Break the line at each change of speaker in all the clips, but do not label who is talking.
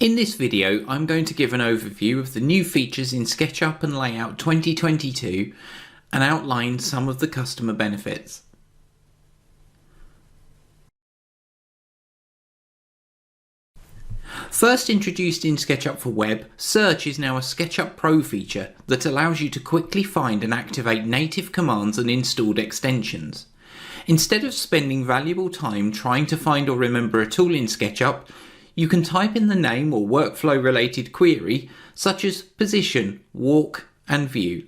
In this video, I'm going to give an overview of the new features in SketchUp and Layout 2022 and outline some of the customer benefits. First introduced in SketchUp for Web, Search is now a SketchUp Pro feature that allows you to quickly find and activate native commands and installed extensions. Instead of spending valuable time trying to find or remember a tool in SketchUp, you can type in the name or workflow-related query, such as position, walk, and view.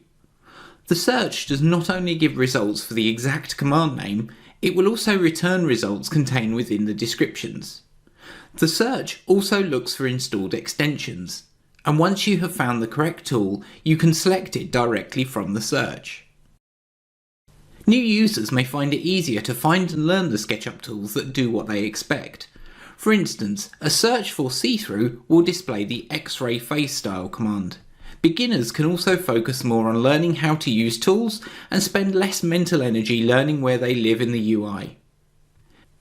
The search does not only give results for the exact command name, it will also return results contained within the descriptions. The search also looks for installed extensions, and once you have found the correct tool, you can select it directly from the search. New users may find it easier to find and learn the SketchUp tools that do what they expect. For instance, a search for see-through will display the X-ray face style command. Beginners can also focus more on learning how to use tools and spend less mental energy learning where they live in the UI.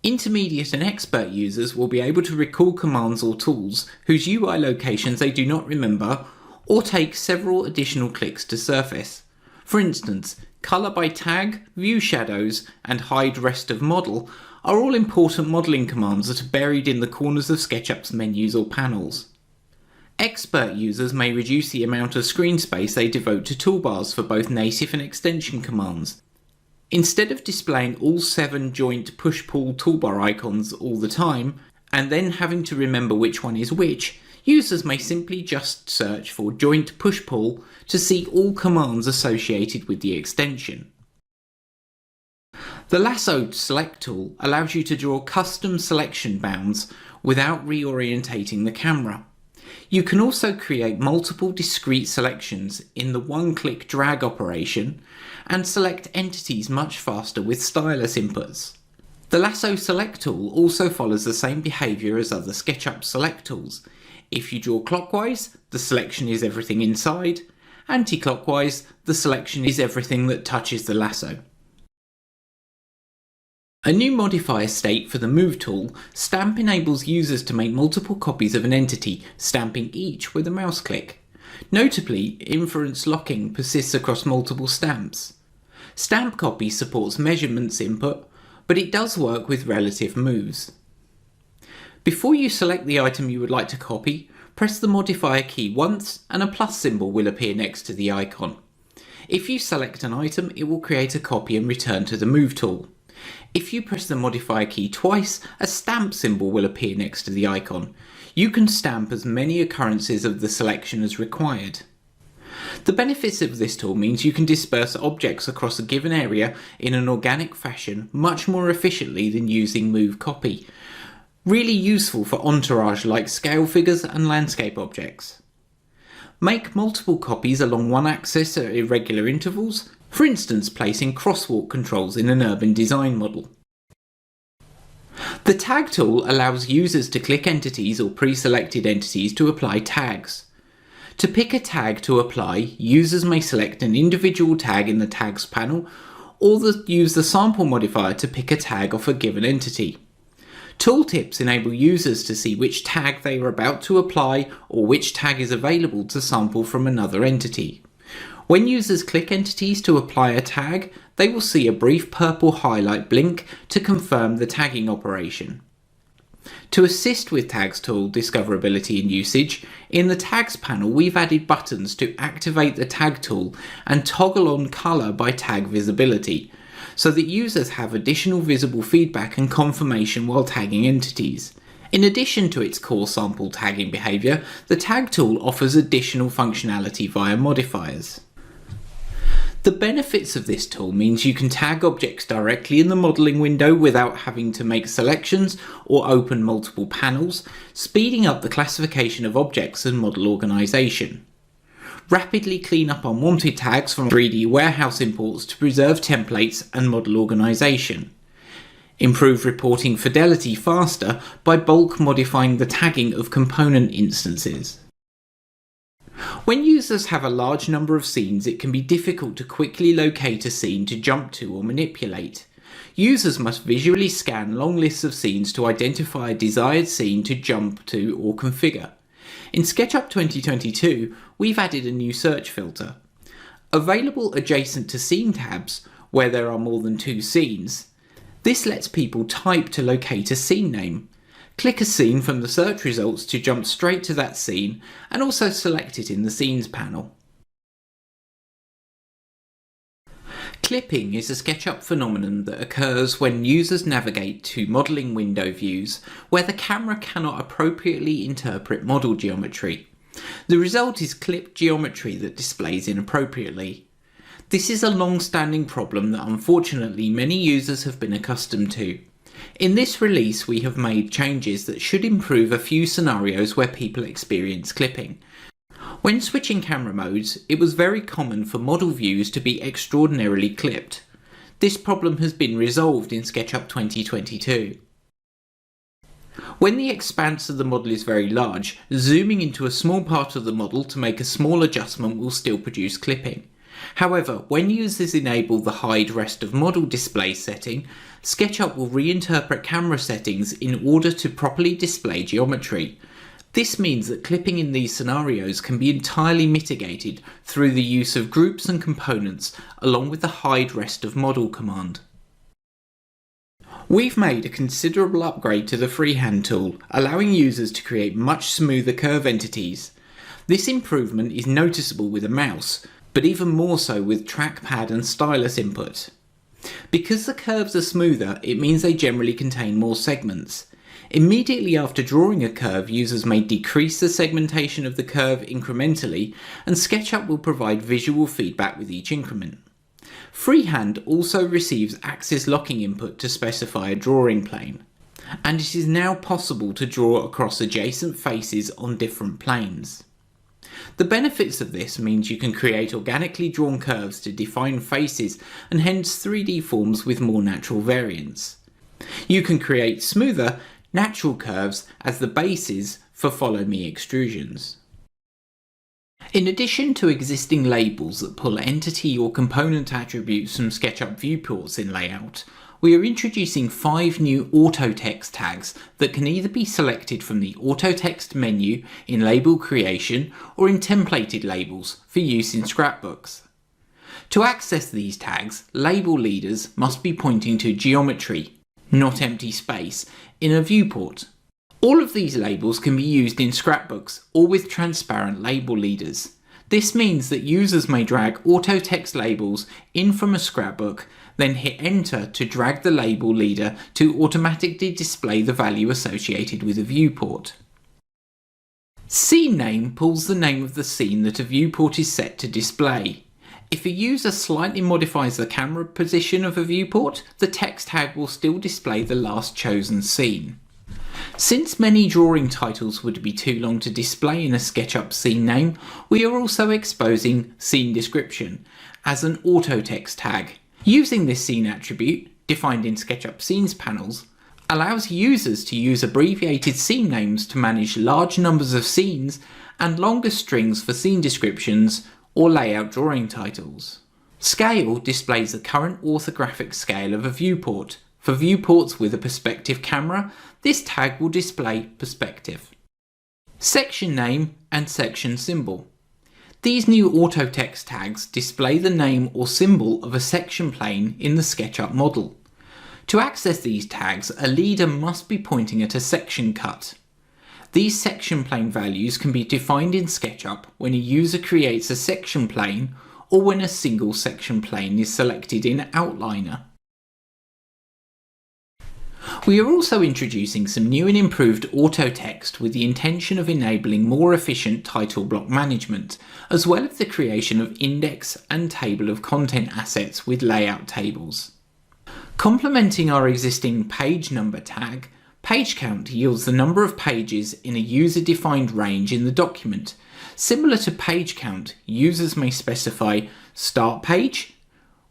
Intermediate and expert users will be able to recall commands or tools whose UI locations they do not remember or take several additional clicks to surface. For instance, Color by Tag, View Shadows, and Hide Rest of Model are all important modelling commands that are buried in the corners of SketchUp's menus or panels. Expert users may reduce the amount of screen space they devote to toolbars for both native and extension commands. Instead of displaying all 7 joint push-pull toolbar icons all the time, and then having to remember which one is which, users may simply just search for joint push-pull to see all commands associated with the extension. The Lasso Select tool allows you to draw custom selection bounds without reorientating the camera. You can also create multiple discrete selections in the one-click drag operation and select entities much faster with stylus inputs. The Lasso Select tool also follows the same behaviour as other SketchUp Select tools. If you draw clockwise, the selection is everything inside. Anti-clockwise, the selection is everything that touches the lasso. A new modifier state for the Move tool, Stamp enables users to make multiple copies of an entity, stamping each with a mouse click. Notably, inference locking persists across multiple stamps. Stamp Copy supports measurements input, but it does work with relative moves. Before you select the item you would like to copy, press the modifier key once and a plus symbol will appear next to the icon. If you select an item, it will create a copy and return to the Move tool. If you press the modifier key twice, a stamp symbol will appear next to the icon. You can stamp as many occurrences of the selection as required. The benefits of this tool means you can disperse objects across a given area in an organic fashion much more efficiently than using Move Copy. Really useful for entourage like scale figures and landscape objects. Make multiple copies along one axis at irregular intervals, for instance placing crosswalk controls in an urban design model. The Tag tool allows users to click entities or pre-selected entities to apply tags. To pick a tag to apply, users may select an individual tag in the Tags panel or use the sample modifier to pick a tag off a given entity. Tooltips enable users to see which tag they are about to apply or which tag is available to sample from another entity. When users click entities to apply a tag, they will see a brief purple highlight blink to confirm the tagging operation. To assist with Tags tool discoverability and usage, in the Tags panel we've added buttons to activate the Tag tool and toggle on Color by Tag visibility, so that users have additional visible feedback and confirmation while tagging entities. In addition to its core sample tagging behaviour, the Tag tool offers additional functionality via modifiers. The benefits of this tool means you can tag objects directly in the modelling window without having to make selections or open multiple panels, speeding up the classification of objects and model organisation. Rapidly clean up unwanted tags from 3D warehouse imports to preserve templates and model organisation. Improve reporting fidelity faster by bulk modifying the tagging of component instances. When users have a large number of scenes, it can be difficult to quickly locate a scene to jump to or manipulate. Users must visually scan long lists of scenes to identify a desired scene to jump to or configure. In SketchUp 2022, we've added a new search filter. Available adjacent to scene tabs, where there are more than 2 scenes, this lets people type to locate a scene name. Click a scene from the search results to jump straight to that scene, and also select it in the Scenes panel. Clipping is a SketchUp phenomenon that occurs when users navigate to modelling window views where the camera cannot appropriately interpret model geometry. The result is clipped geometry that displays inappropriately. This is a long-standing problem that unfortunately many users have been accustomed to. In this release, we have made changes that should improve a few scenarios where people experience clipping. When switching camera modes, it was very common for model views to be extraordinarily clipped. This problem has been resolved in SketchUp 2022. When the expanse of the model is very large, zooming into a small part of the model to make a small adjustment will still produce clipping. However, when users enable the Hide Rest of Model display setting, SketchUp will reinterpret camera settings in order to properly display geometry. This means that clipping in these scenarios can be entirely mitigated through the use of groups and components along with the Hide Rest of Model command. We've made a considerable upgrade to the freehand tool, allowing users to create much smoother curve entities. This improvement is noticeable with a mouse, but even more so with trackpad and stylus input. Because the curves are smoother, it means they generally contain more segments. Immediately after drawing a curve, users may decrease the segmentation of the curve incrementally, and SketchUp will provide visual feedback with each increment. Freehand also receives axis locking input to specify a drawing plane, and it is now possible to draw across adjacent faces on different planes. The benefits of this means you can create organically drawn curves to define faces and hence 3D forms with more natural variance. You can create smoother, natural curves as the bases for Follow Me extrusions. In addition to existing labels that pull entity or component attributes from SketchUp viewports in layout, we are introducing 5 new auto text tags that can either be selected from the auto text menu in label creation or in templated labels for use in scrapbooks. To access these tags, label leaders must be pointing to geometry, not empty space, in a viewport. All of these labels can be used in scrapbooks or with transparent label leaders. This means that users may drag auto text labels in from a scrapbook, then hit enter to drag the label leader to automatically display the value associated with a viewport. Scene name pulls the name of the scene that a viewport is set to display. If a user slightly modifies the camera position of a viewport, the text tag will still display the last chosen scene. Since many drawing titles would be too long to display in a SketchUp scene name, we are also exposing scene description as an auto text tag. Using this scene attribute, defined in SketchUp Scenes panels, allows users to use abbreviated scene names to manage large numbers of scenes and longer strings for scene descriptions or layout drawing titles. Scale displays the current orthographic scale of a viewport. For viewports with a perspective camera, this tag will display perspective. Section name and section symbol. These new auto text tags display the name or symbol of a section plane in the SketchUp model. To access these tags, a leader must be pointing at a section cut. These section plane values can be defined in SketchUp when a user creates a section plane or when a single section plane is selected in Outliner. We are also introducing some new and improved auto text with the intention of enabling more efficient title block management, as well as the creation of index and table of content assets with layout tables. Complementing our existing page number tag, page count yields the number of pages in a user-defined range in the document. Similar to page count, users may specify start page,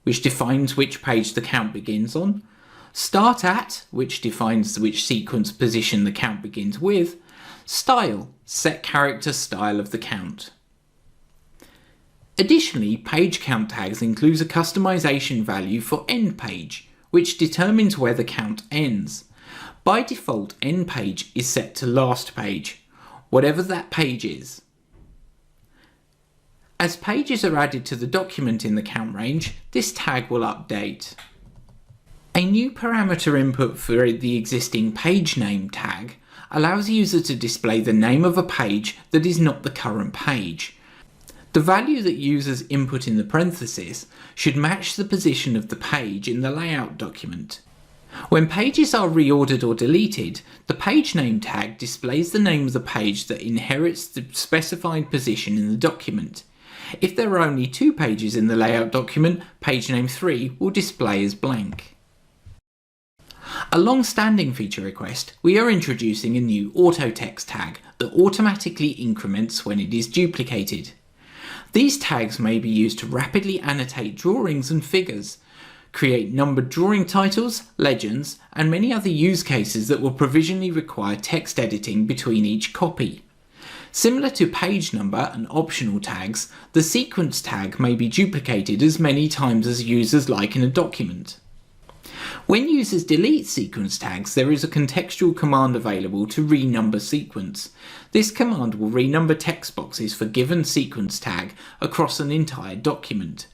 which defines which page the count begins on, start at, which defines which sequence position the count begins with, style, set character style of the count. Additionally, page count tags includes a customization value for end page, which determines where the count ends. By default, end page is set to last page. whatever that page is. As pages are added to the document in the count range, this tag will update. A new parameter input for the existing page name tag allows the user to display the name of a page that is not the current page. The value that users input in the parentheses should match the position of the page in the layout document. When pages are reordered or deleted, the page name tag displays the name of the page that inherits the specified position in the document. If there are only 2 pages in the layout document, page name 3 will display as blank. A long-standing feature request, we are introducing a new auto text tag that automatically increments when it is duplicated. These tags may be used to rapidly annotate drawings and figures, create numbered drawing titles, legends, and many other use cases that will provisionally require text editing between each copy. Similar to page number and optional tags, the sequence tag may be duplicated as many times as users like in a document. When users delete sequence tags, there is a contextual command available to renumber sequence. This command will renumber text boxes for given sequence tag across an entire document.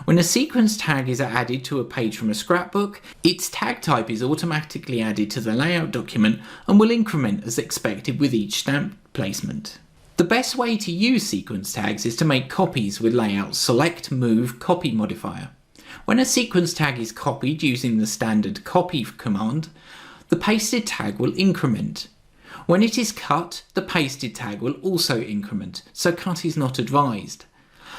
When a sequence tag is added to a page from a scrapbook, its tag type is automatically added to the layout document and will increment as expected with each stamp placement. The best way to use sequence tags is to make copies with Lasso Select Move Copy modifier. When a sequence tag is copied using the standard copy command, the pasted tag will increment. When it is cut, the pasted tag will also increment, so cut is not advised.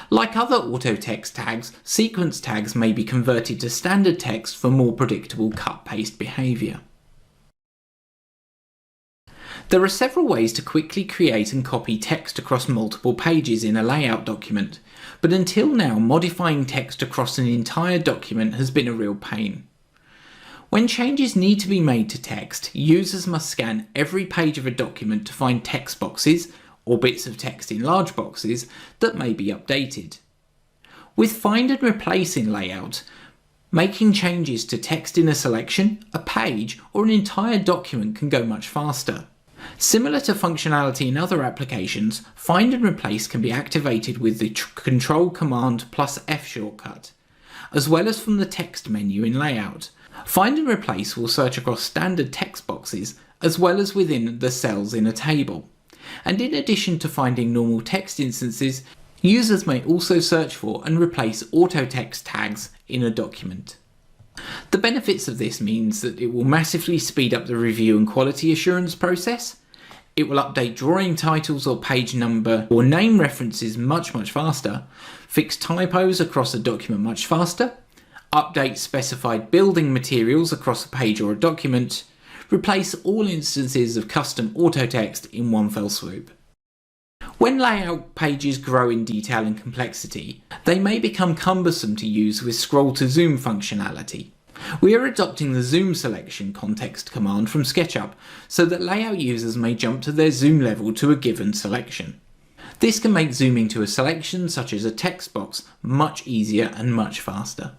Like other auto text tags, sequence tags may be converted to standard text for more predictable cut-paste behaviour. There are several ways to quickly create and copy text across multiple pages in a layout document, but until now modifying text across an entire document has been a real pain. When changes need to be made to text, users must scan every page of a document to find text boxes, or bits of text in large boxes, that may be updated. With Find and Replace in layout, making changes to text in a selection, a page, or an entire document can go much faster. Similar to functionality in other applications, Find and Replace can be activated with the Control Command plus F shortcut, as well as from the text menu in layout. Find and Replace will search across standard text boxes, as well as within the cells in a table. And in addition to finding normal text instances, users may also search for and replace auto text tags in a document. The benefits of this means that it will massively speed up the review and quality assurance process. It will update drawing titles or page number or name references much faster, fix typos across a document much faster, update specified building materials across a page or a document, replace all instances of custom auto text in one fell swoop. When layout pages grow in detail and complexity, they may become cumbersome to use with scroll to zoom functionality. We are adopting the zoom selection context command from SketchUp so that layout users may jump to their zoom level to a given selection. This can make zooming to a selection such as a text box much easier and much faster.